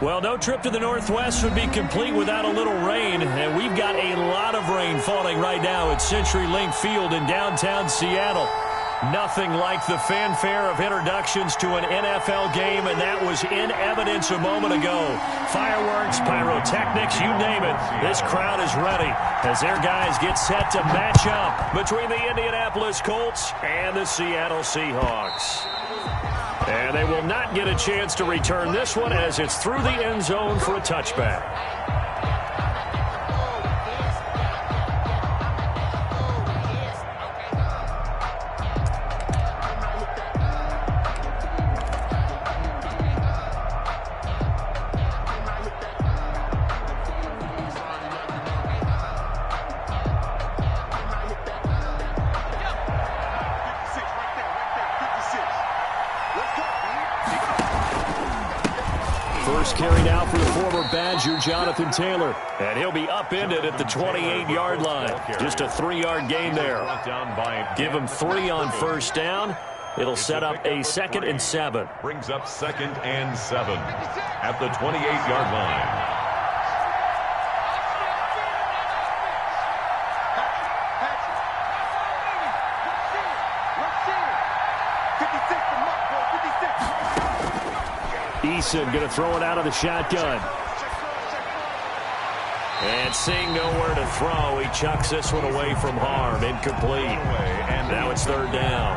Well, no trip to the Northwest would be complete without a little rain, and we've got a lot of rain falling right now at CenturyLink Field in downtown Seattle. Nothing like the fanfare of introductions to an NFL game, and that was in evidence a moment ago. Fireworks, pyrotechnics, you name it. This crowd is ready as their guys get set to match up between the Indianapolis Colts and the Seattle Seahawks. And they will not get a chance to return this one as it's through the end zone for a touchback. First carry now for the former Badger, Jonathan Taylor. And he'll be upended at the 28-yard line. Just a 3-yard gain there. Give him 3 on first down. It'll set up a 2nd and 7. Brings up 2nd and 7 at the 28-yard line. Eason going to throw it out of the shotgun. And seeing nowhere to throw, he chucks this one away from harm. Incomplete. And now it's 3rd down.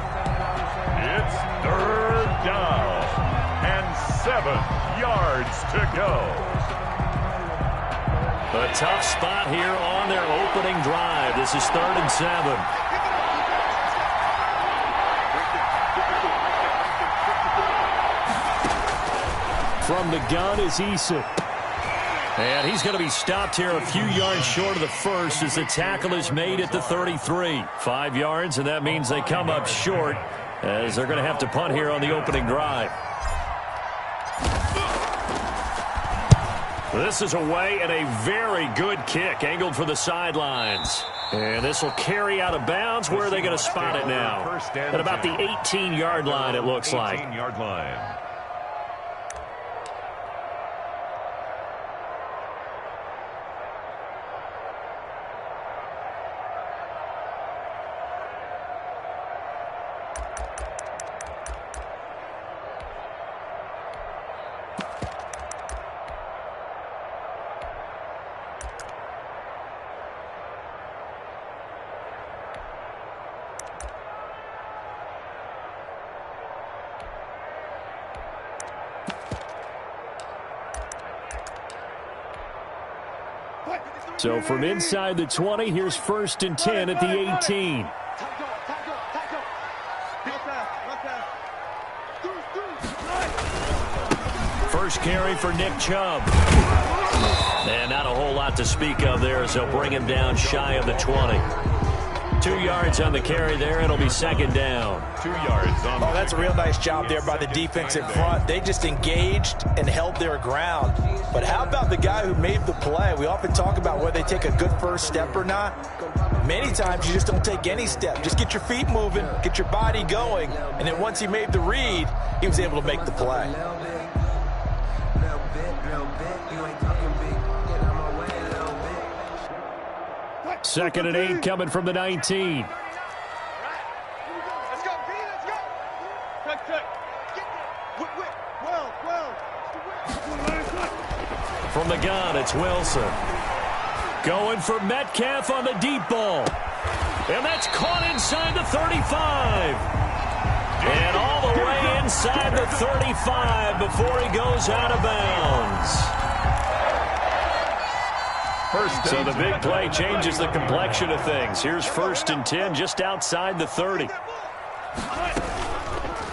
It's 3rd down. And 7 yards to go. A tough spot here on their opening drive. This is 3rd and 7. From the gun is Eason. And he's going to be stopped here a few yards short of the first as the tackle is made at the 33. 5 yards, and that means they come up short as they're going to have to punt here on the opening drive. This is away and a very good kick angled for the sidelines. And this will carry out of bounds. Where are they going to spot it now? At about the 18-yard line, it looks like. 18-yard line. So from inside the 20, here's 1st and 10 at the 18. First carry for Nick Chubb. And not a whole lot to speak of there as they'll bring him down shy of the 20. 2 yards on the carry there. It'll be 2nd down. 2 yards on. Oh, that's a real nice job there by the defense in front. They just engaged and held their ground. But how about the guy who made the play? We often talk about whether they take a good first step or not. Many times you just don't take any step. Just get your feet moving, get your body going, and then once he made the read, he was able to make the play. 2nd and 8 coming from the 19. From the gun, it's Wilson. Going for Metcalf on the deep ball. And that's caught inside the 35. And all the way inside the 35 before he goes out of bounds. So the big play changes the complexion of things. Here's 1st and 10 just outside the 30.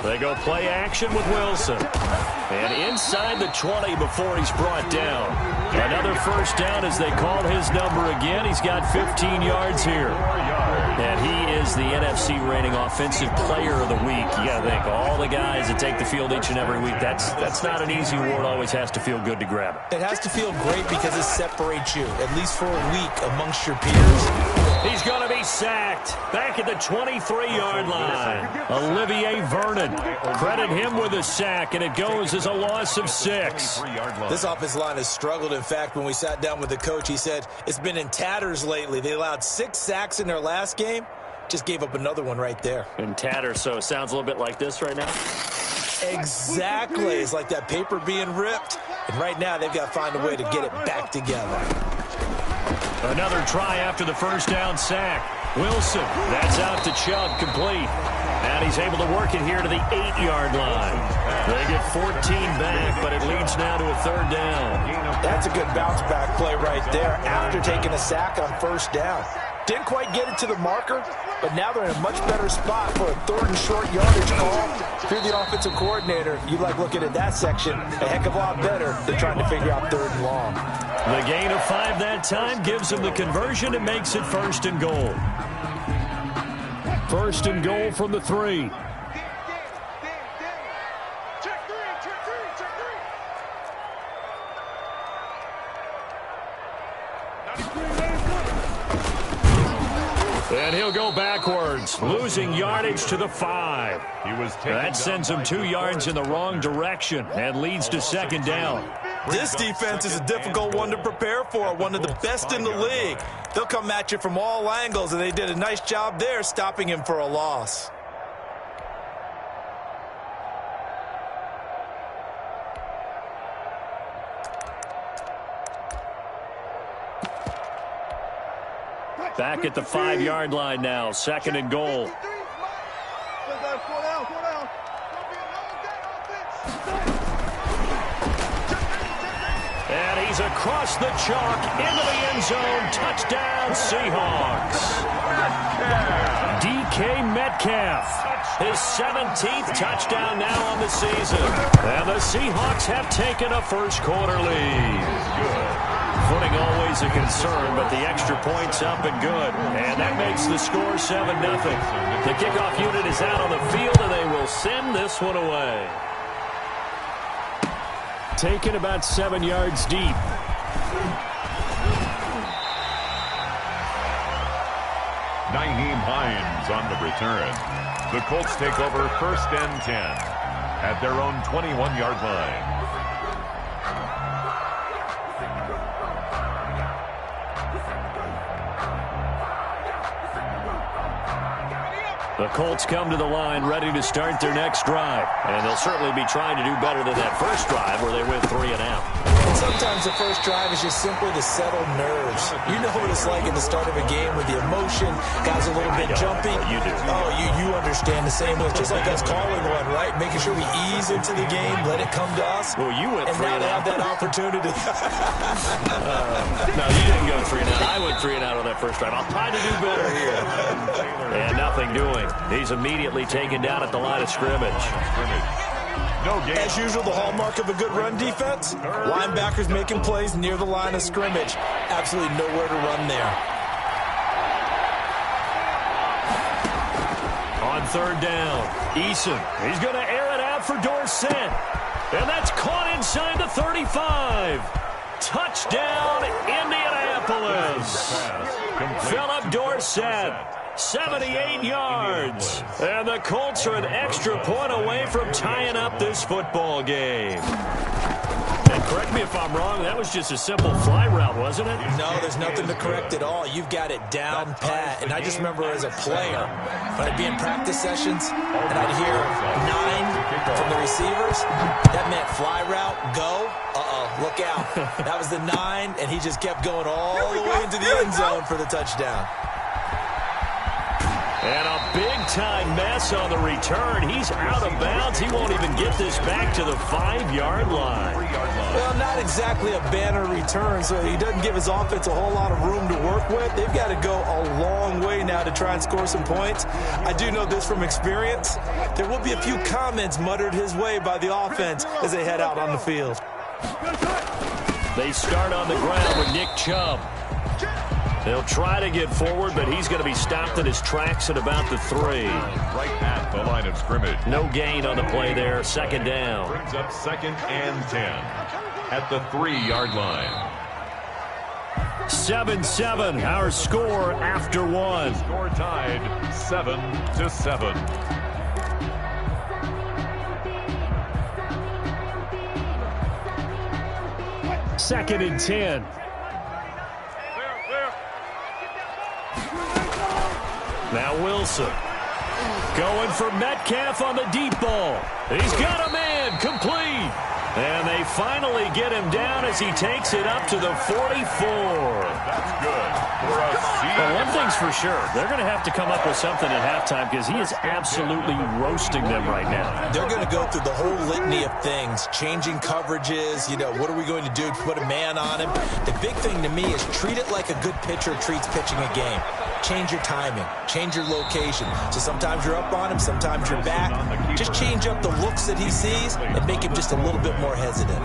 They go play action with Wilson. And inside the 20 before he's brought down. Another 1st down as they call his number again. He's got 15 yards here. And he is the NFC reigning offensive player of the week. You got to think, all the guys that take the field each and every week, that's not an easy award. Always has to feel good to grab it. It has to feel great because it separates you, at least for a week, amongst your peers. He's going to be sacked. Back at the 23-yard line. Olivier Vernon. Credit him with a sack, and it goes as a loss of 6. This offensive line has struggled. In fact, when we sat down with the coach, he said it's been in tatters lately. They allowed 6 sacks in their last game. Just gave up another one right there. In tatters, so it sounds a little bit like this right now? Exactly. It's like that paper being ripped. And right now, they've got to find a way to get it back together. Another try after the first down sack. Wilson, that's out to Chubb, complete. And he's able to work it here to the 8-yard line. They get 14 back, but it leads now to a 3rd down. That's a good bounce-back play right there after taking a sack on first down. Didn't quite get it to the marker, but now they're in a much better spot for a 3rd and short yardage call. If you're the offensive coordinator, you like looking at that section a heck of a lot better than trying to figure out 3rd and long. The gain of 5 that time gives him the conversion and makes it 1st and goal. 1st and goal from the 3. And he'll go backwards, losing yardage to the 5. That sends him 2 yards in the wrong direction and leads to 2nd down. This defense is a difficult one to prepare for, one of the best in the league. They'll come at you from all angles, and they did a nice job there stopping him for a loss. Back at the 5-yard line now, 2nd and goal. And he's across the chalk into the end zone. Touchdown, Seahawks. DK Metcalf, his 17th touchdown now on the season. And the Seahawks have taken a first-quarter lead. Footing always a concern, but the extra point's up and good. And that makes the score 7-0. The kickoff unit is out on the field, and they will send this one away. Taken about 7 yards deep. Nyheim Hines on the return. The Colts take over 1st and 10 at their own 21-yard line. The Colts come to the line ready to start their next drive. And they'll certainly be trying to do better than that first drive where they went 3 and out. And sometimes the first drive is just simply to settle nerves. You know what it's like at the start of a game with the emotion. Guys a little bit jumpy. You do. Oh, you understand the same way. Just like us calling one, right? Making sure we ease into the game, let it come to us. Well, you went 3 and out. now they have that opportunity. No, you didn't go 3 and out. I went 3 and out on that first drive. I'll try to do better here. And nothing doing. He's immediately taken down at the line of scrimmage. No game. As usual, the hallmark of a good run defense, linebackers making plays near the line of scrimmage. Absolutely nowhere to run there. On 3rd down, Eason. He's going to air it out for Dorsett. And that's caught inside the 35. Touchdown, Indianapolis. Philip Dorsett. 78 yards. And the Colts are an extra point away from tying up this football game. And correct me if I'm wrong, that was just a simple fly route, wasn't it? No, there's nothing to correct at all. You've got it down pat. And I just remember as a player, when I'd be in practice sessions, and I'd hear 9 from the receivers, that meant fly route, go. Look out. That was the 9, and he just kept going all the way into the end zone for the touchdown. And a big-time mess on the return. He's out of bounds. He won't even get this back to the 5-yard line. Well, not exactly a banner return, so he doesn't give his offense a whole lot of room to work with. They've got to go a long way now to try and score some points. I do know this from experience. There will be a few comments muttered his way by the offense as they head out on the field. They start on the ground with Nick Chubb. They'll try to get forward, but he's going to be stopped in his tracks at about the 3. Right at the line of scrimmage. No gain on the play there. 2nd down. Brings up 2nd and 10 at the 3-yard line. 7-7, our score after one. Score tied 7-7. Second and 10. Now Wilson going for Metcalf on the deep ball. He's got a man, complete. And they finally get him down as he takes it up to the 44. That's good. Well, one thing's for sure. They're going to have to come up with something at halftime because he is absolutely roasting them right now. They're going to go through the whole litany of things, changing coverages, what are we going to do to put a man on him? The big thing to me is treat it like a good pitcher treats pitching a game. Change your timing, change your location. So sometimes you're up on him, sometimes you're back. Just change up the looks that he sees and make him just a little bit more hesitant.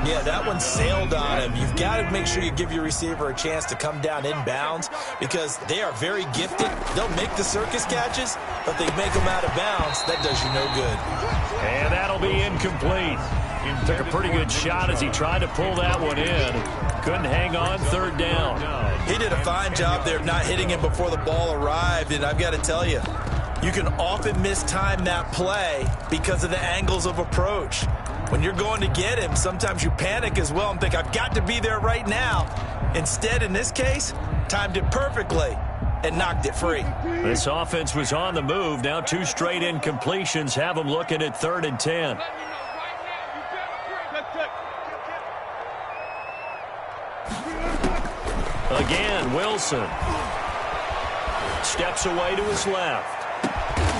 Yeah, that one sailed on him. You've got to make sure you give your receiver a chance to come down inbounds because they are very gifted. They'll make the circus catches, but they make them out of bounds. That does you no good. And that'll be incomplete. Took a pretty good shot as he tried to pull that one in. Couldn't hang on third down. He did a fine job there of not hitting him before the ball arrived, and I've got to tell you, you can often mistime that play because of the angles of approach. When you're going to get him, sometimes you panic as well and think, I've got to be there right now. Instead, in this case, timed it perfectly and knocked it free. This offense was on the move. Now 2 straight incompletions have them looking at 3rd and 10. Again, Wilson steps away to his left.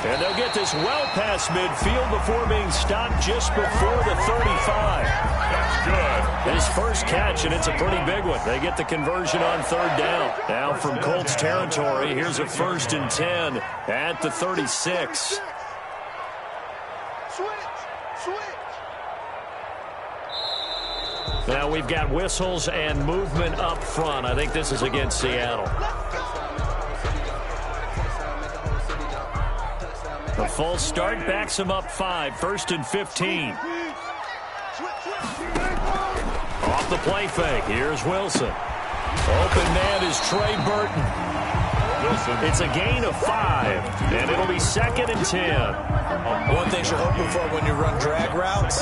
And they'll get this well past midfield before being stopped just before the 35. That's good. His first catch, and it's a pretty big one. They get the conversion on 3rd down. Now from Colts territory, here's a 1st and 10 at the 36. Now we've got whistles and movement up front. I think this is against Seattle. The false start backs him up 5. 1st and 15. Off the play fake. Here's Wilson. Open man is Trey Burton. Wilson. It's a gain of 5, and it'll be 2nd and 10. One thing you're hoping for when you run drag routes,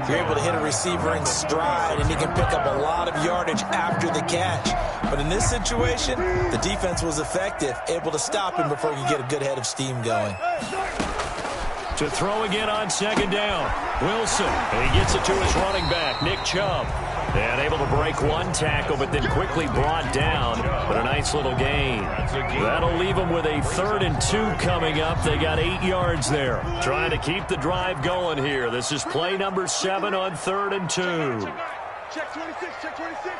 you're able to hit a receiver in stride, and he can pick up a lot of yardage after the catch. But in this situation, the defense was effective, able to stop him before you get a good head of steam going. To throw again on 2nd down. Wilson, and he gets it to his running back, Nick Chubb. And able to break one tackle, but then quickly brought down. But a nice little gain. That'll leave them with a 3rd and 2 coming up. They got 8 yards there. Trying to keep the drive going here. This is play number 7 on 3rd and 2. Check 26, check 26.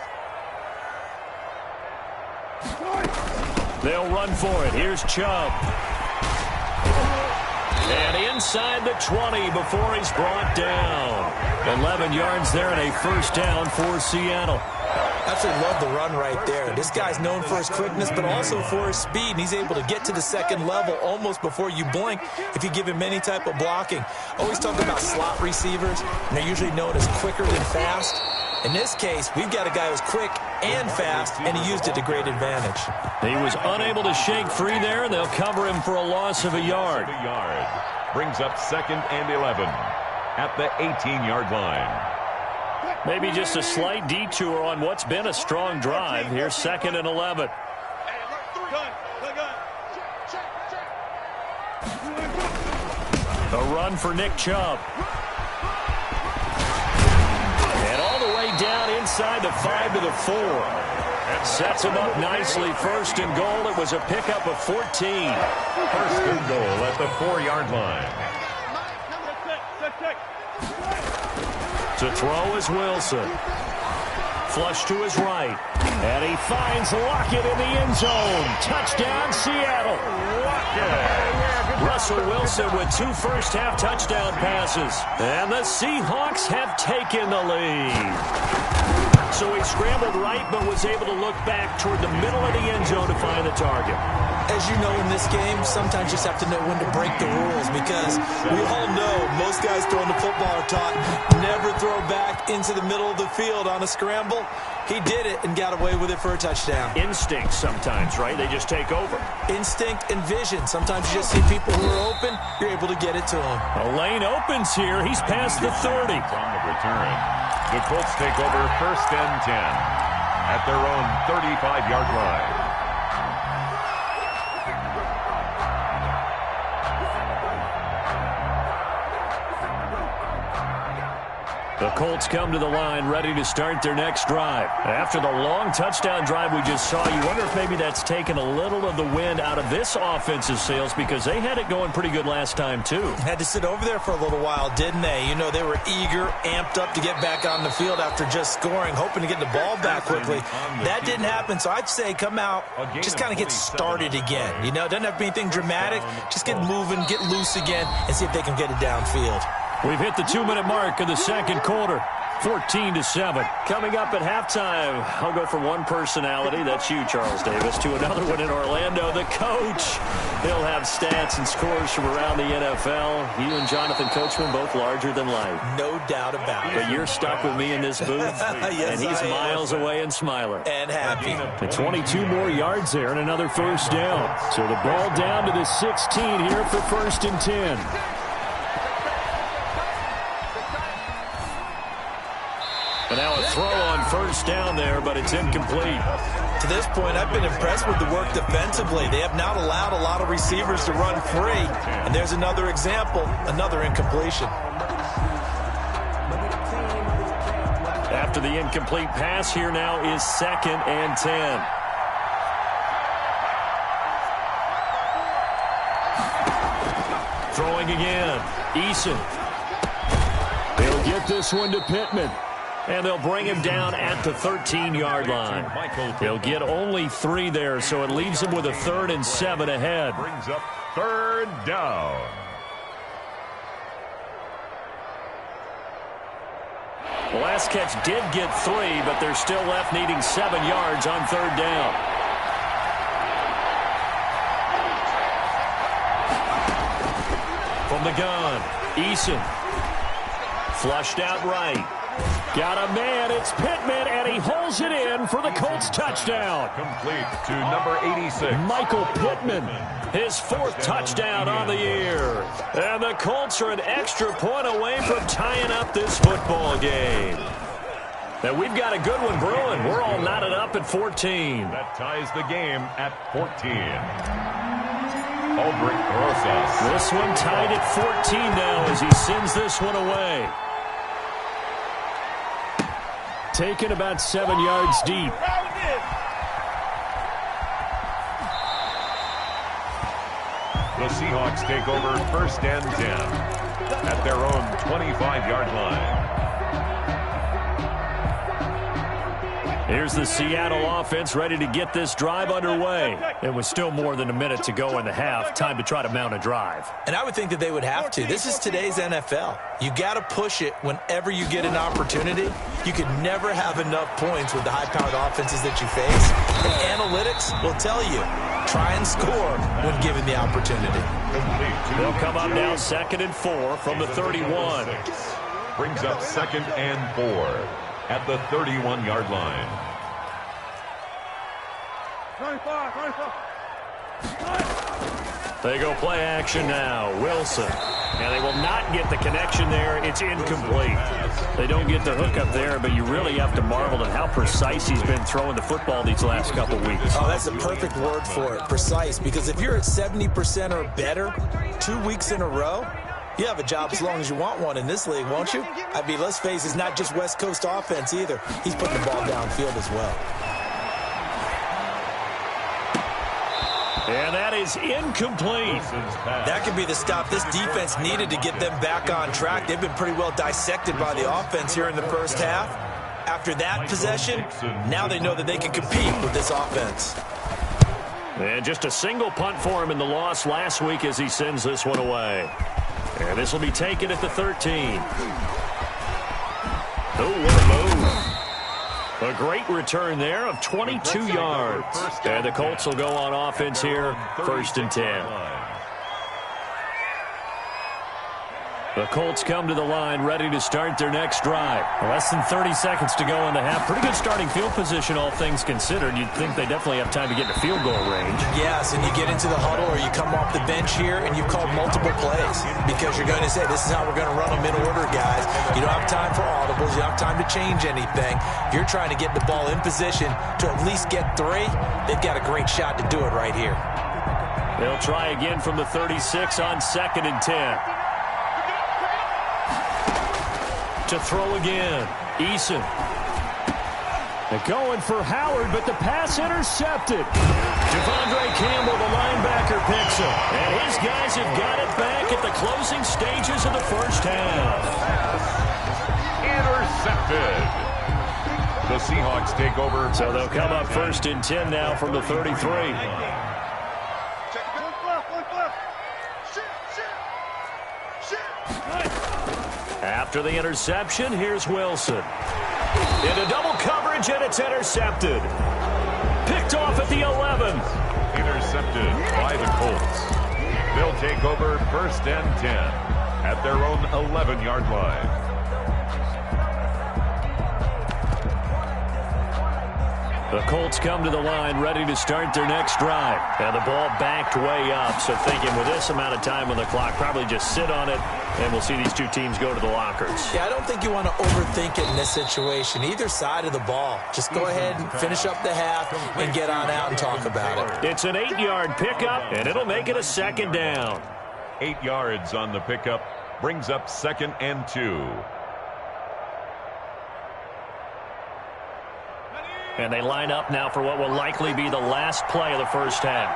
They'll run for it. Here's Chubb. And inside the 20 before he's brought down. 11 yards there and a 1st down for Seattle. Absolutely love the run right there. This guy's known for his quickness, but also for his speed. And he's able to get to the 2nd level almost before you blink if you give him any type of blocking. Always talk about slot receivers, and they're usually known as quicker than fast. In this case, we've got a guy who's quick and fast, and he used it to great advantage. He was unable to shake free there, and they'll cover him for a loss of a yard. Brings up 2nd and 11 at the 18-yard line. Maybe just a slight detour on what's been a strong drive. Here's 2nd and 11. A run for Nick Chubb. And all the way down inside the 5 to the 4. Sets him up nicely. 1st and goal. It was a pickup of 14. 1st and goal at the 4-yard line. To throw is Wilson. Flush to his right. And he finds Lockett in the end zone. Touchdown, Seattle. Russell Wilson with 2 first-half touchdown passes. And the Seahawks have taken the lead. So he scrambled right, but was able to look back toward the middle of the end zone to find the target. As you know, in this game, sometimes you just have to know when to break the rules, because we all know most guys throwing the football are taught never throw back into the middle of the field on a scramble. He did it and got away with it for a touchdown. Instinct sometimes, right? They just take over. Instinct and vision. Sometimes you just see people who are open, you're able to get it to them. A lane opens here. He's past the 30. On the return, the Colts take over 1st and 10 at their own 35-yard line. The Colts come to the line ready to start their next drive. After the long touchdown drive we just saw, you wonder if maybe that's taken a little of the wind out of this offense's sails, because they had it going pretty good last time too. Had to sit over there for a little while, didn't they? You know, they were eager, amped up to get back on the field after just scoring, hoping to get the ball back quickly. That didn't happen, so I'd say come out, just kind of get started again. You know, it doesn't have to be anything dramatic. Just get moving, get loose again, and see if they can get it downfield. We've hit the 2-minute mark of the second quarter. 14-7. Coming up at halftime, I'll go from one personality, that's you, Charles Davis, to another one in Orlando, the coach. He'll have stats and scores from around the NFL. You and Jonathan Coachman, both larger than life. No doubt about it. But you're stuck with me in this booth, yes, and he's miles away and smiling. And happy. And 22 more yards there and another first down. So the ball down to the 16 here for 1st and 10. And now a throw on first down there, but it's incomplete. To this point, I've been impressed with the work defensively. They have not allowed a lot of receivers to run free. And there's another example, another incompletion. After the incomplete pass, here now is 2nd and 10. Throwing again. Eason. They'll get this one to Pittman. And they'll bring him down at the 13-yard line. They'll get only 3 there, so it leaves him with a 3rd and 7 ahead. Brings up 3rd down. The last catch did get 3, but they're still left needing 7 yards on 3rd down. From the gun, Eason. Flushed out right. Got a man, it's Pittman, and he holds it in for the Colts touchdown. Complete to number 86. Michael Pittman, his 4th touchdown on the year. And the Colts are an extra point away from tying up this football game. Now we've got a good one brewing. We're all knotted up at 14. That ties the game at 14. Aldrich Rosas. This one tied at 14 now as he sends this one away. Taken about 7 yards deep. The Seahawks take over 1st and 10 at their own 25-yard line. Here's the Seattle offense ready to get this drive underway. It was still more than a minute to go in the half. Time to try to mount a drive. And I would think that they would have to. This is today's NFL. You got to push it whenever you get an opportunity. You could never have enough points with the high-powered offenses that you face. And analytics will tell you, try and score when given the opportunity. They'll come up now 2nd and 4 from the 31. Brings up 2nd and 4 at the 31-yard line. 25. They go play action now. Wilson. And they will not get the connection there. It's incomplete. They don't get the hook up there, but you really have to marvel at how precise he's been throwing the football these last couple weeks. Oh, that's a perfect word for it, precise, because if you're at 70% or better 2 weeks in a row, you have a job as long as you want one in this league, won't you? I mean, let's face it, it's not just West Coast offense either. He's putting the ball downfield as well. And that is incomplete. That could be the stop this defense needed to get them back on track. They've been pretty well dissected by the offense here in the first half. After that possession, now they know that they can compete with this offense. And just a single punt for him in the loss last week as he sends this one away. And this will be taken at the 13. Oh, what a move. A great return there of 22 yards. And the Colts will go on offense here, 1st and 10. The Colts come to the line ready to start their next drive. Less than 30 seconds to go in the half. Pretty good starting field position, all things considered. You'd think they definitely have time to get to field goal range. Yes, and you get into the huddle or you come off the bench here and you've called multiple plays because you're going to say, this is how we're going to run them in order, guys. You don't have time for audibles. You don't have time to change anything. If you're trying to get the ball in position to at least get 3, they've got a great shot to do it right here. They'll try again from the 36 on 2nd and 10. To throw again. Eason. They're going for Howard, but the pass intercepted. Devondre Campbell, the linebacker, picks him. And his guys have got it back at the closing stages of the first half. Intercepted. The Seahawks take over. So they'll come up 1st and 10 now from the 33. After the interception, here's Wilson. Into double coverage, and it's intercepted. Picked off at the 11. Intercepted by the Colts. They'll take over 1st and 10 at their own 11-yard line. The Colts come to the line ready to start their next drive. And the ball backed way up, so thinking with this amount of time on the clock, probably just sit on it, and we'll see these two teams go to the lockers. Yeah, I don't think you want to overthink it in this situation. Either side of the ball. Just go ahead and finish up the half and get on out and talk about it. It's an 8-yard pickup, and it'll make it a 2nd down. 8 yards on the pickup brings up 2nd and 2. And they line up now for what will likely be the last play of the first half.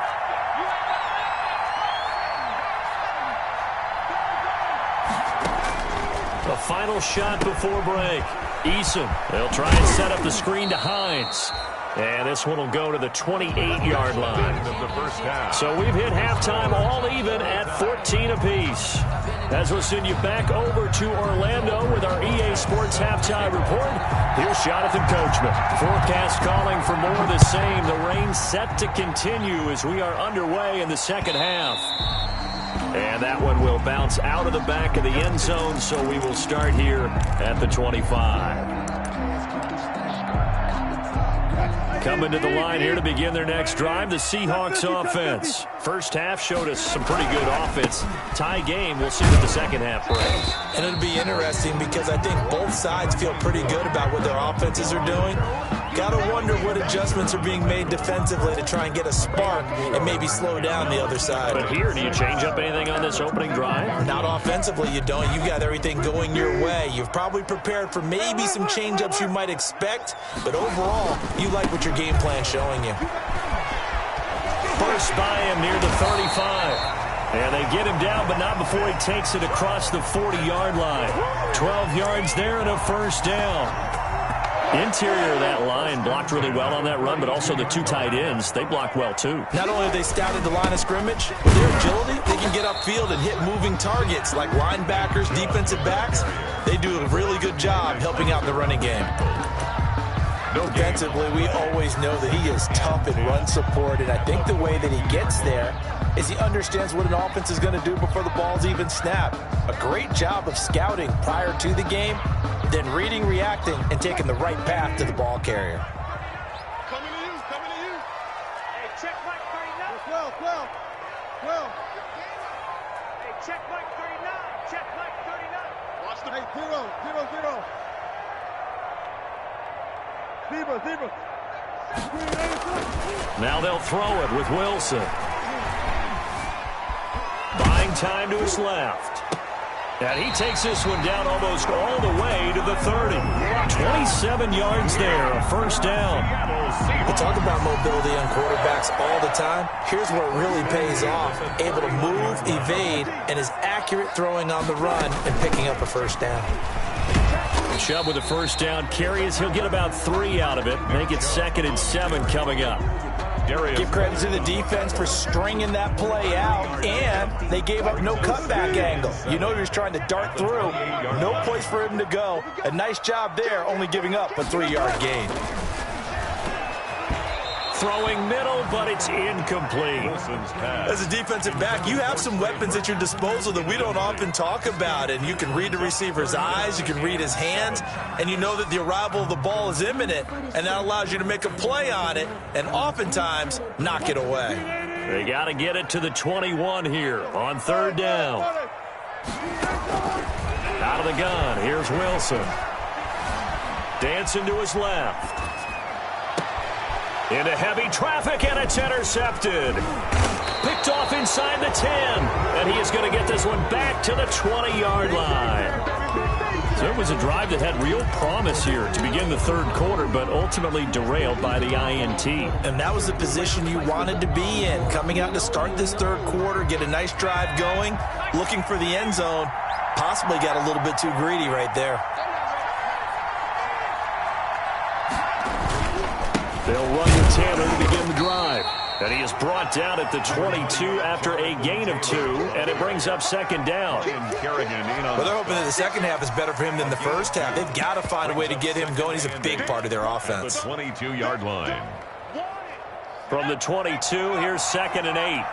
The final shot before break. Eason. They'll try and set up the screen to Hines. And this one will go to the 28-yard line. So we've hit halftime all even at 14 apiece. As we'll send you back over to Orlando with our EA Sports Halftime Report, here's Jonathan Coachman. Forecast calling for more of the same. The rain set to continue as we are underway in the second half. And that one will bounce out of the back of the end zone, so we will start here at the 25. Coming to the line here to begin their next drive, the Seahawks offense. First half showed us some pretty good offense. Tie game, we'll see what the second half brings. And it'll be interesting because I think both sides feel pretty good about what their offenses are doing. Got to wonder what adjustments are being made defensively to try and get a spark and maybe slow down the other side. But here, do you change up anything on this opening drive? Not offensively, you don't. You've got everything going your way. You've probably prepared for maybe some change-ups you might expect, but overall, you like what your game plan's showing you. First by him near the 35. And they get him down, but not before he takes it across the 40-yard line. 12 yards there and a first down. Interior of that line blocked really well on that run, but also the two tight ends, they blocked well too. Not only have they scouted the line of scrimmage, with their agility, they can get upfield and hit moving targets like linebackers, defensive backs. They do a really good job helping out the running game. Defensively, we always know that he is tough in run support, and I think the way that he gets there is he understands what an offense is going to do before the ball's even snapped. A great job of scouting prior to the game, then reading, reacting, and taking the right path to the ball carrier. Coming to you, coming to you. Hey, check Mike 39. 12. Hey, check Mike 39. Check Mike 39. Watch the... Hey, 0. Zebra. Now they'll throw it with Wilson. Buying time to his left. And he takes this one down almost all the way to the 30. 27 yards there, a first down. We talk about mobility on quarterbacks all the time. Here's where it really pays off. Able to move, evade, and is accurate throwing on the run and picking up a first down. Chubb with a first down carry as he'll get about 3 out of it. Make it 2nd and 7 coming up. Give credit to the defense for stringing that play out, and they gave up no cutback angle. You know he was trying to dart through. No place for him to go. A nice job there, only giving up a 3-yard gain. Throwing middle, but it's incomplete. As a defensive back, you have some weapons at your disposal that we don't often talk about. And you can read the receiver's eyes, you can read his hands, and you know that the arrival of the ball is imminent, and that allows you to make a play on it and oftentimes knock it away. They got to get it to the 21 here on third down. Out of the gun, here's Wilson. Dancing to his left. Into heavy traffic, and it's intercepted. Picked off inside the 10. And he is going to get this one back to the 20-yard line. So it was a drive that had real promise here to begin the third quarter, but ultimately derailed by the INT. And that was the position you wanted to be in. Coming out to start this third quarter, get a nice drive going, looking for the end zone. Possibly got a little bit too greedy right there. They'll run to Taylor to begin the drive. And he is brought down at the 22 after a gain of 2, and it brings up second down. Well, they're hoping that the second half is better for him than the first half. They've got to find a way to get him going. He's a big part of their offense. The 22-yard line. From the 22, here's 2nd and 8.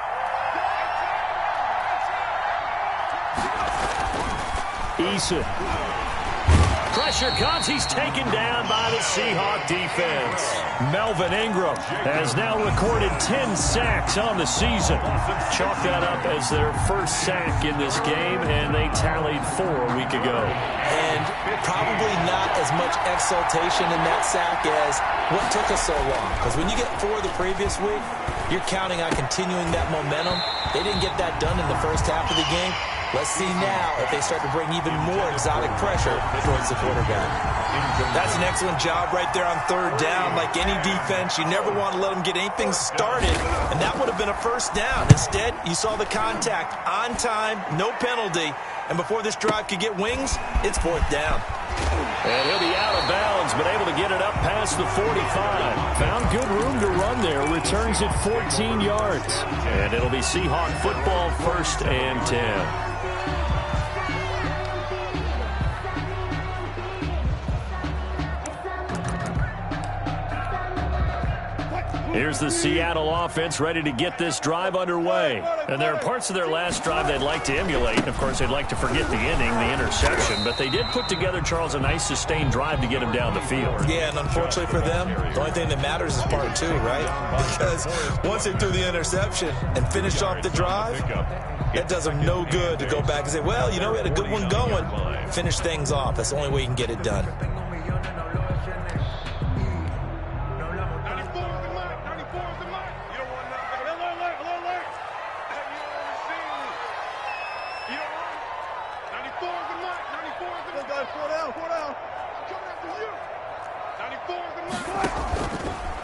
Eason. Pressure comes. He's taken down by the Seahawks defense. Melvin Ingram has now recorded 10 sacks on the season. Chalk that up as their first sack in this game, and they tallied 4 a week ago. And probably not as much exultation in that sack as what took us so long. Because when you get 4 the previous week, you're counting on continuing that momentum. They didn't get that done in the first half of the game. Let's see now if they start to bring even more exotic pressure towards the quarterback. That's an excellent job right there on third down. Like any defense, you never want to let them get anything started, and that would have been a first down. Instead, you saw the contact on time, no penalty, and before this drive could get wings, it's 4th down. And he'll be out of bounds, but able to get it up past the 45. Found good room to run there. Returns it 14 yards. And it'll be Seahawk football, 1st and 10. Here's the Seattle offense ready to get this drive underway. And there are parts of their last drive they'd like to emulate. And, of course, they'd like to forget the ending, the interception. But they did put together, Charles, a nice sustained drive to get him down the field. Yeah, and unfortunately for them, the only thing that matters is part 2, right? Because once they threw the interception and finished off the drive, that does them no good to go back and say, well, you know, we had a good one going. Finish things off. That's the only way you can get it done.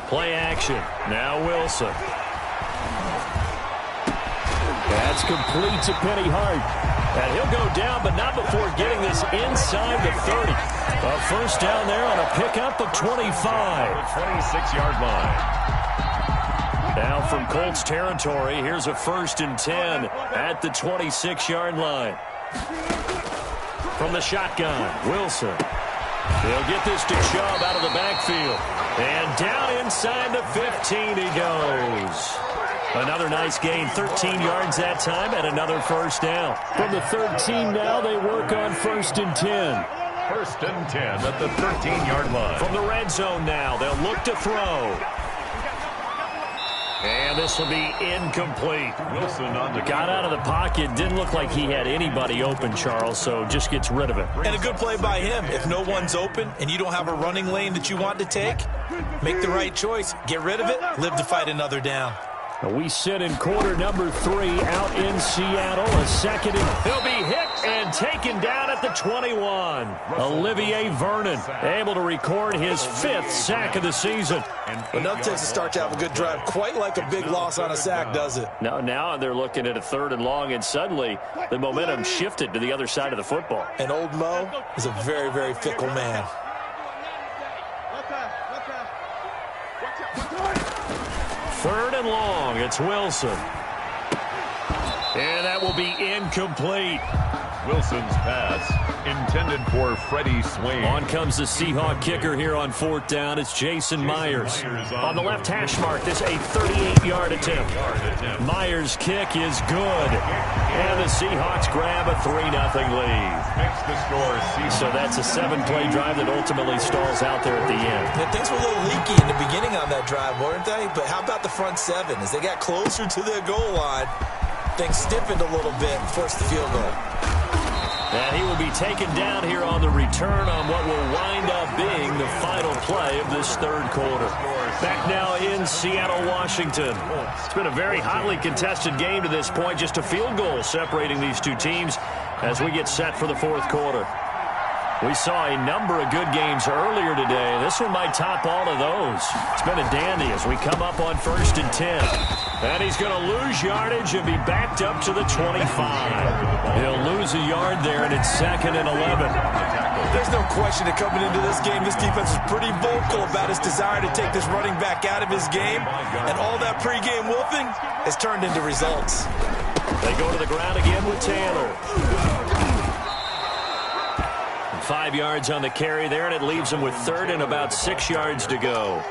Play action. Now Wilson. That's complete to Penny Hart. And he'll go down, but not before getting this inside the 30. A first down there on a pickup of 25. 26-yard line. Now from Colts territory, here's a 1st and 10 at the 26-yard line. From the shotgun, Wilson. He'll get this to Chubb out of the backfield. And down inside the 15 he goes. Another nice gain, 13 yards that time, and another first down. From the 13 now, they work on 1st and 10. 1st and 10 at the 13-yard line. From the red zone now, they'll look to throw. And this will be incomplete. Wilson on the got out of the pocket. Didn't look like he had anybody open, Charles, so just gets rid of it. And a good play by him. If no one's open and you don't have a running lane that you want to take, make the right choice. Get rid of it. Live to fight another down. We sit in quarter number 3 out in Seattle. A second, and he'll be hit and taken down at the 21. Olivier Vernon able to record his 5th sack of the season. Enough takes to start to have a good drive. Quite like a big loss on a sack, does it? Now they're looking at a 3rd and long, and suddenly the momentum shifted to the other side of the football. And old Mo is a very, very fickle man. 3rd and long. It's Wilson. And that will be incomplete. Wilson's pass intended for Freddie Swain. On comes the Seahawk kicker here on 4th down. It's Jason Myers. On the left hash mark, this a 38-yard attempt. Myers' kick is good. And the Seahawks grab a 3-0 lead. So that's a 7-play drive that ultimately stalls out there at the end. Yeah, things were a little leaky in the beginning on that drive, weren't they? But how about the front 7? As they got closer to their goal line, things stiffened a little bit and forced the field goal. And he will be taken down here on the return on what will wind up being the final play of this 3rd quarter. Back now in Seattle, Washington. It's been a very hotly contested game to this point. Just a field goal separating these two teams as we get set for the 4th quarter. We saw a number of good games earlier today. This one might top all of those. It's been a dandy as we come up on 1st and 10. And he's going to lose yardage and be backed up to the 25. He'll lose a yard there, and it's 2nd and 11. There's no question that coming into this game, this defense is pretty vocal about its desire to take this running back out of his game. And all that pregame wolfing has turned into results. They go to the ground again with Taylor. 5 yards on the carry there, and it leaves them with 3rd and about 6 yards to go.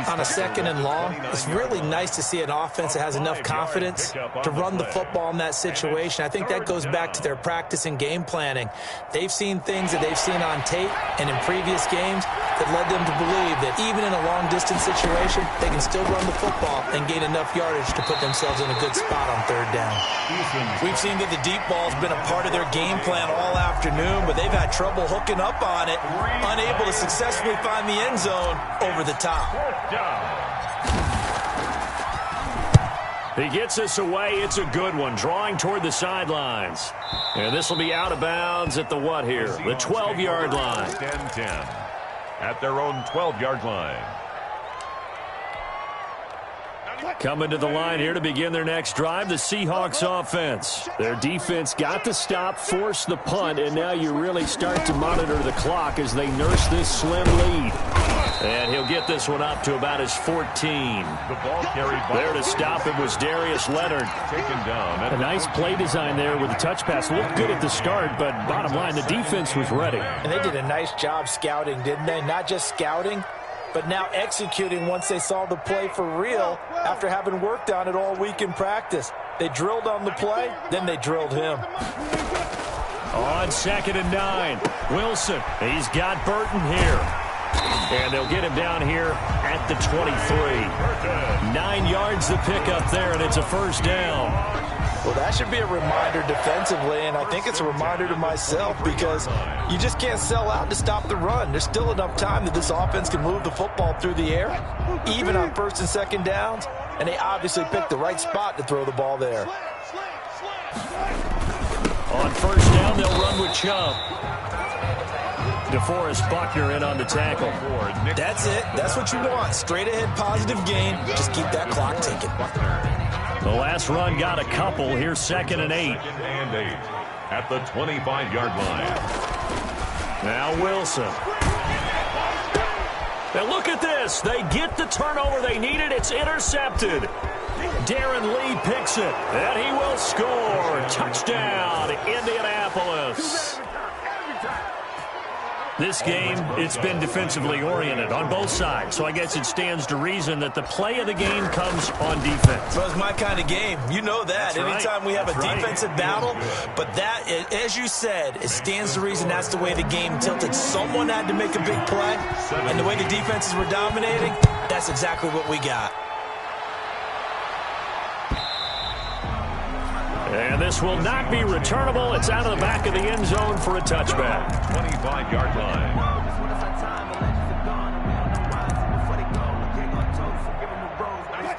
On a 2nd and long, it's really nice to see an offense that has enough confidence to run the football in that situation. I think that goes back to their practice and game planning. They've seen things that they've seen on tape and in previous games that led them to believe that even in a long-distance situation, they can still run the football and gain enough yardage to put themselves in a good spot on 3rd down. We've seen that the deep ball's been a part of their game plan all afternoon, but they've had trouble hooking up on it, unable to successfully find the end zone over the top. He gets us away. It's a good one. Drawing toward the sidelines. And this will be out of bounds at the what here? The 12-yard line. 10-10 at their own 12-yard line. Coming to the line here to begin their next drive, the Seahawks offense. Their defense got the stop, forced the punt, and now you really start to monitor the clock as they nurse this slim lead. And he'll get this one up to about his 14. The ball carried by there to stop it was Darius Leonard. Taken down. A nice play design there with the touch pass. Looked good at the start, but bottom line, the defense was ready. And they did a nice job scouting, didn't they? Not just scouting, but now executing once they saw the play for real after having worked on it all week in practice. They drilled on the play, then they drilled him. On 2nd and 9, Wilson. He's got Burton here. And they'll get him down here at the 23. 9 yards to pick up there, and it's a 1st down. Well, that should be a reminder defensively, and I think it's a reminder to myself because you just can't sell out to stop the run. There's still enough time that this offense can move the football through the air, even on 1st and 2nd downs, and they obviously picked the right spot to throw the ball there. On 1st down, they'll run with Chubb. DeForest Buckner in on the tackle. That's it. That's what you want. Straight ahead positive gain. Just keep that clock ticking. The last run got a couple. Here's 2nd and 8. At the 25-yard line. Now Wilson. And look at this. They get the turnover they needed. It's intercepted. Darren Lee picks it. And he will score. Touchdown, Indianapolis. This game, it's been defensively oriented on both sides, so I guess it stands to reason that the play of the game comes on defense. Well, it's my kind of game. You know that. That's Anytime we have a right. defensive battle, but that, as you said, it stands to reason that's the way the game tilted. Someone had to make a big play, and the way the defenses were dominating, that's exactly what we got. And this will not be returnable. It's out of the back of the end zone for a touchback. 25-yard line.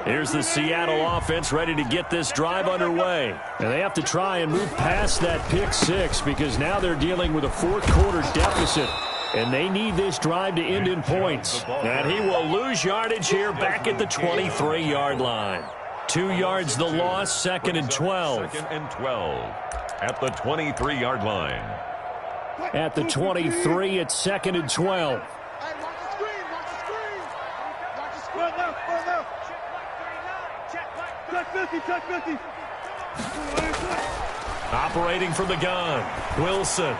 Here's the Seattle offense ready to get this drive underway. And they have to try and move past that pick six because now they're dealing with a 4th quarter deficit. And they need this drive to end in points. And he will lose yardage here back at the 23-yard line. 2 yards the loss, 2nd and 12. 2nd and 12 at the 23-yard line. At the 23, it's 2nd and 12. Hey, watch the screen, watch the screen. Watch the screen. Run now. Check 50, check 50. Operating from the gun. Wilson.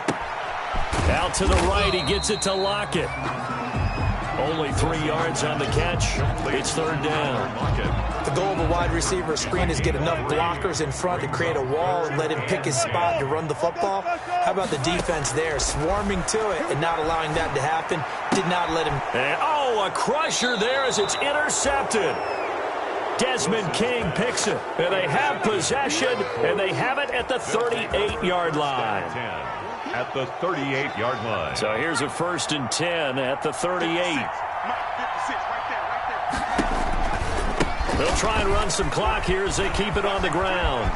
Out to the right. He gets it to Lockett. Only 3 yards on the catch. It's third down. The goal of a wide receiver screen is get enough blockers in front to create a wall and let him pick his spot to run the football. How about the defense there, swarming to it and not allowing that to happen? Did not let him. And, a crusher there as it's intercepted. Desmond King picks it. And they have possession, and they have it at the 38-yard line. At the 38-yard line. So here's a 1st and 10 at the 38. They'll try and run some clock here as they keep it on the ground.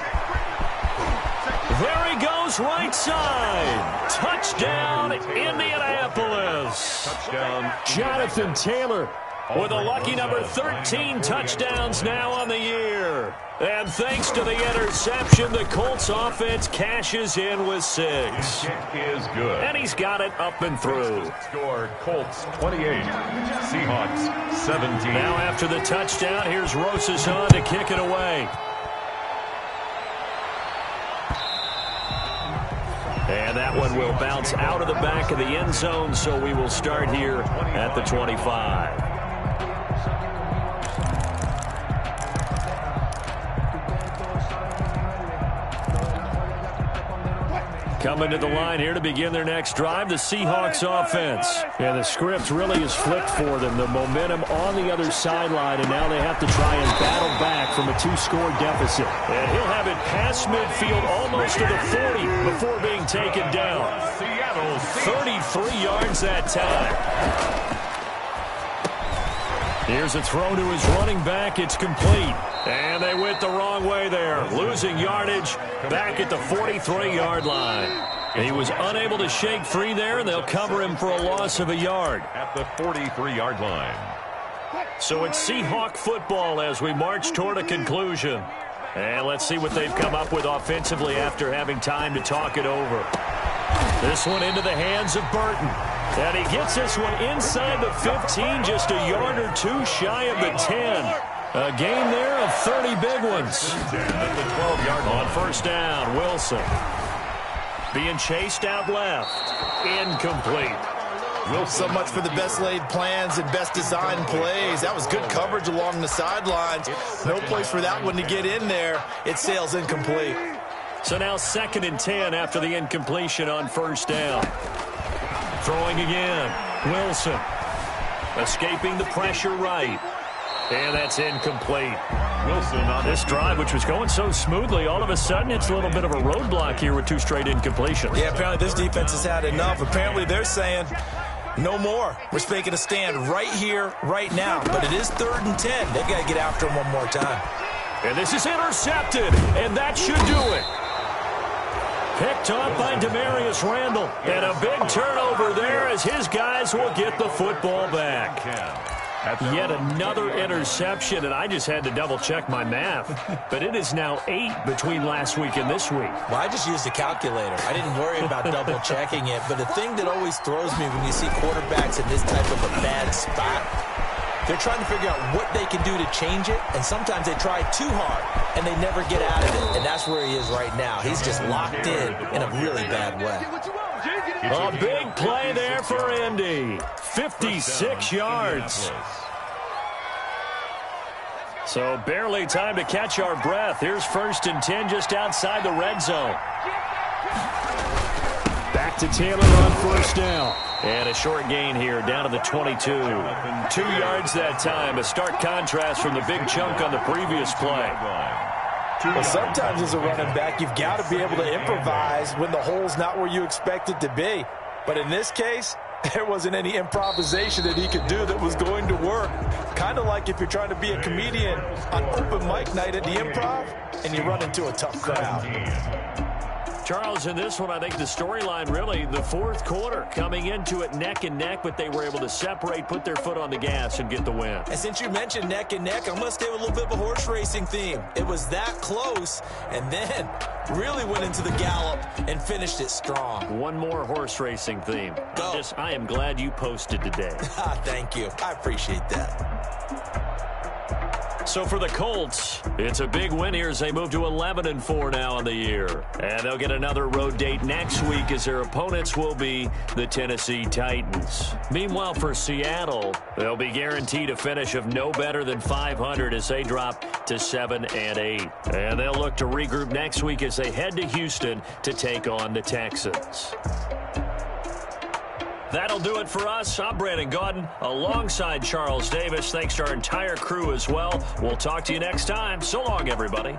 There he goes, right side. Touchdown, Indianapolis. Touchdown. Jonathan Taylor with a lucky number 13 touchdowns now on the year. And thanks to the interception, the Colts offense cashes in with 6. Kick is good. And he's got it up and through. Score, Colts 28, Seahawks 17. Now after the touchdown, here's Rosas on to kick it away. And that one will bounce out of the back of the end zone, so we will start here at the 25. Coming to the line here to begin their next drive, the Seahawks offense. And the script really is flipped for them. The momentum on the other sideline, and now they have to try and battle back from a 2-score deficit. And he'll have it past midfield almost to the 40 before being taken down. 33 yards that time. Here's a throw to his running back. It's complete. And they went the wrong way there. Losing yardage back at the 43-yard line. He was unable to shake free there, and they'll cover him for a loss of a yard. At the 43-yard line. So it's Seahawk football as we march toward a conclusion. And let's see what they've come up with offensively after having time to talk it over. This one into the hands of Burton. And he gets this one inside the 15, just a yard or two shy of the 10. A game there of 30 big ones. At the 12-yard line. On 1st down, Wilson. Being chased out left. Incomplete. So much for the best laid plans and best designed plays. That was good coverage along the sidelines. No place for that one to get in there. It sails incomplete. So now 2nd and 10 after the incompletion on 1st down. Throwing again. Wilson. Escaping the pressure right. And that's incomplete. Wilson on this drive, which was going so smoothly, all of a sudden it's a little bit of a roadblock here with 2 straight incompletions. Yeah, apparently this defense has had enough. Apparently they're saying no more. We're making a stand right here, right now. But it is 3rd and 10. They've got to get after him one more time. And this is intercepted, and that should do it. Picked off by Demarius Randall. And a big turnover there as his guys will get the football back. Yet another interception, and I just had to double-check my math. But it is now 8 between last week and this week. Well, I just used a calculator. I didn't worry about double-checking it. But the thing that always throws me when you see quarterbacks in this type of a bad spot, they're trying to figure out what they can do to change it, and sometimes they try too hard, and they never get out of it. And that's where he is right now. He's just locked in a really bad way. A big play there for Indy. 56 yards. So barely time to catch our breath. Here's 1st and 10 just outside the red zone. Back to Taylor on 1st down. And a short gain here down to the 22. 2 yards that time. A stark contrast from the big chunk on the previous play. Well, sometimes as a running back, you've got to be able to improvise when the hole's not where you expect it to be. But in this case, there wasn't any improvisation that he could do that was going to work. Kind of like if you're trying to be a comedian on open mic night at the Improv and you run into a tough crowd. Charles, in this one, I think the storyline really, the 4th quarter, coming into it neck and neck, but they were able to separate, put their foot on the gas, and get the win. And since you mentioned neck and neck, I'm going to stay with a little bit of a horse racing theme. It was that close, and then really went into the gallop and finished it strong. One more horse racing theme. I am glad you posted today. Thank you. I appreciate that. So for the Colts, it's a big win here as they move to 11-4 now on the year. And they'll get another road date next week as their opponents will be the Tennessee Titans. Meanwhile, for Seattle, they'll be guaranteed a finish of no better than 500 as they drop to 7-8. And they'll look to regroup next week as they head to Houston to take on the Texans. That'll do it for us. I'm Brandon Gaudin alongside Charles Davis. Thanks to our entire crew as well. We'll talk to you next time. So long, everybody.